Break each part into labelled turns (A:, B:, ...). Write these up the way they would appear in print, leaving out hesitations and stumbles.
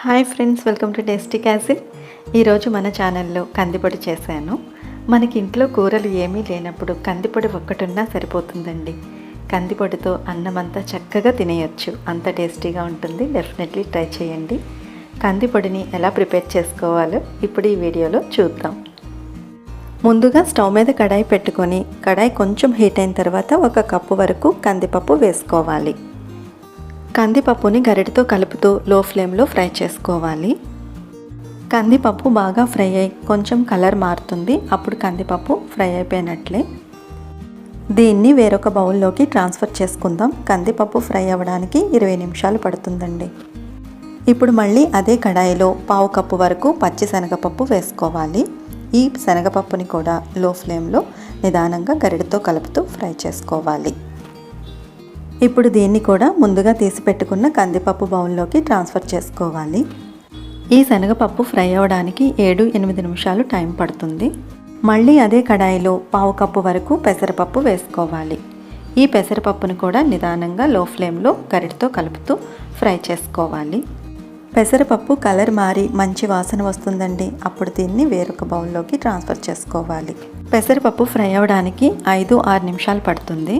A: Hi friends, welcome to tasty castle. ఈరోజు మన ఛానల్లో కందిపొడి చేశాను. మనకి ఇంట్లో కూరలు ఏమీ లేనప్పుడు కందిపొడి ఒక్కటున్నా సరిపోతుందండి. కందిపొడితో అన్నమంతా చక్కగా తినేయచ్చు, అంత టేస్టీగా ఉంటుంది. డెఫినెట్లీ ట్రై చేయండి. కందిపొడిని ఎలా ప్రిపేర్ చేసుకోవాలో ఇప్పుడు ఈ వీడియోలో చూద్దాం. ముందుగా స్టవ్ మీద కడాయి పెట్టుకొని కడాయి కొంచెం హీట్ అయిన తర్వాత 1 కప్పు వరకు కందిపప్పు వేసుకోవాలి. కందిపప్పుని గరిటెతో కలుపుతూ లో ఫ్లేమ్లో ఫ్రై చేసుకోవాలి. కందిపప్పు బాగా ఫ్రై అయ్యి కొంచెం కలర్ మారుతుంది. అప్పుడు కందిపప్పు ఫ్రై అయిపోయినట్లే. దీన్ని వేరొక బౌల్లోకి ట్రాన్స్ఫర్ చేసుకుందాం. కందిపప్పు ఫ్రై అవ్వడానికి 20 నిమిషాలు పడుతుందండి. ఇప్పుడు మళ్ళీ అదే కడాయిలో 1/2 కప్పు వరకు పచ్చి శనగపప్పు వేసుకోవాలి. ఈ శనగపప్పుని కూడా లో ఫ్లేమ్లో నిదానంగా గరిటెతో కలుపుతూ ఫ్రై చేసుకోవాలి. ఇప్పుడు దీన్ని కూడా ముందుగా తీసి పెట్టుకున్న కందిపప్పు బౌల్లోకి ట్రాన్స్ఫర్ చేసుకోవాలి. ఈ శనగపప్పు ఫ్రై అవ్వడానికి 7-8 నిమిషాలు టైం పడుతుంది. మళ్ళీ అదే కడాయిలో 1/2 కప్పు వరకు పెసరపప్పు వేసుకోవాలి. ఈ పెసరపప్పును కూడా నిదానంగా లో ఫ్లేమ్లో గరిటెతో కలుపుతూ ఫ్రై చేసుకోవాలి. పెసరపప్పు కలర్ మారి మంచి వాసన వస్తుందండి. అప్పుడు దీన్ని వేరొక బౌల్లోకి ట్రాన్స్ఫర్ చేసుకోవాలి. పెసరపప్పు ఫ్రై అవ్వడానికి 5-6 నిమిషాలు పడుతుంది.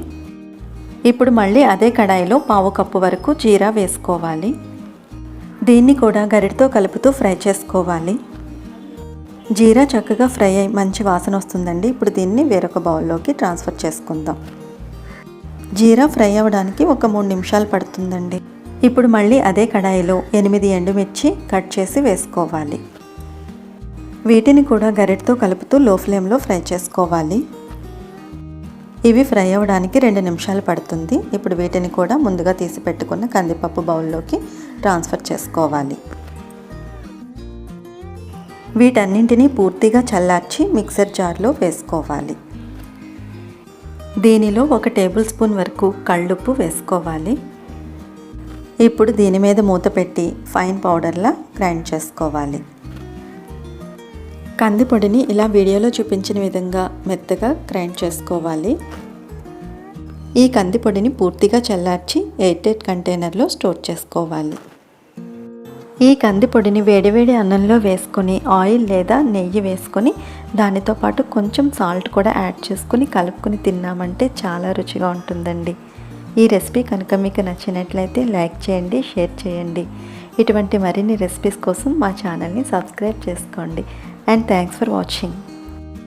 A: ఇప్పుడు మళ్ళీ అదే కడాయిలో 1/2 కప్పు వరకు జీరా వేసుకోవాలి. దీన్ని కూడా గరిటెతో కలుపుతూ ఫ్రై చేసుకోవాలి. జీరా చక్కగా ఫ్రై అయ్యి మంచి వాసన వస్తుందండి. ఇప్పుడు దీన్ని వేరొక బౌల్లోకి ట్రాన్స్ఫర్ చేసుకుందాం. జీరా ఫ్రై అవ్వడానికి 3 నిమిషాలు పడుతుందండి. ఇప్పుడు మళ్ళీ అదే కడాయిలో 8 ఎండుమిర్చి కట్ చేసి వేసుకోవాలి. వీటిని కూడా గరిటెతో కలుపుతూ లో ఫ్లేమ్లో ఫ్రై చేసుకోవాలి. ఇవి ఫ్రై అవ్వడానికి 2 నిమిషాలు పడుతుంది. ఇప్పుడు వీటిని కూడా ముందుగా తీసి పెట్టుకున్న కందిపప్పు బౌల్లోకి ట్రాన్స్ఫర్ చేసుకోవాలి. వీటన్నింటినీ పూర్తిగా చల్లార్చి మిక్సర్ జార్లో వేసుకోవాలి. దీనిలో 1 టేబుల్ స్పూన్ వరకు కళ్ళుప్పు వేసుకోవాలి. ఇప్పుడు దీని మీద మూత పెట్టి ఫైన్ పౌడర్లా గ్రైండ్ చేసుకోవాలి. కందిపొడిని ఇలా వీడియోలో చూపించిన విధంగా మెత్తగా గ్రైండ్ చేసుకోవాలి. ఈ కందిపొడిని పూర్తిగా చల్లార్చి ఎయిర్టైట్ కంటైనర్లో స్టోర్ చేసుకోవాలి. ఈ కందిపొడిని వేడివేడి అన్నంలో వేసుకొని ఆయిల్ లేదా నెయ్యి వేసుకొని దానితో పాటు కొంచెం సాల్ట్ కూడా యాడ్ చేసుకొని కలుపుకొని తిన్నామంటే చాలా రుచిగా ఉంటుందండి. ఈ రెసిపీ కనుక మీకు నచ్చినట్లయితే లైక్ చేయండి, షేర్ చేయండి. ఇటువంటి మరిన్ని రెసిపీస్ కోసం మా ఛానల్ని సబ్స్క్రైబ్ చేసుకోండి. And thanks for watching.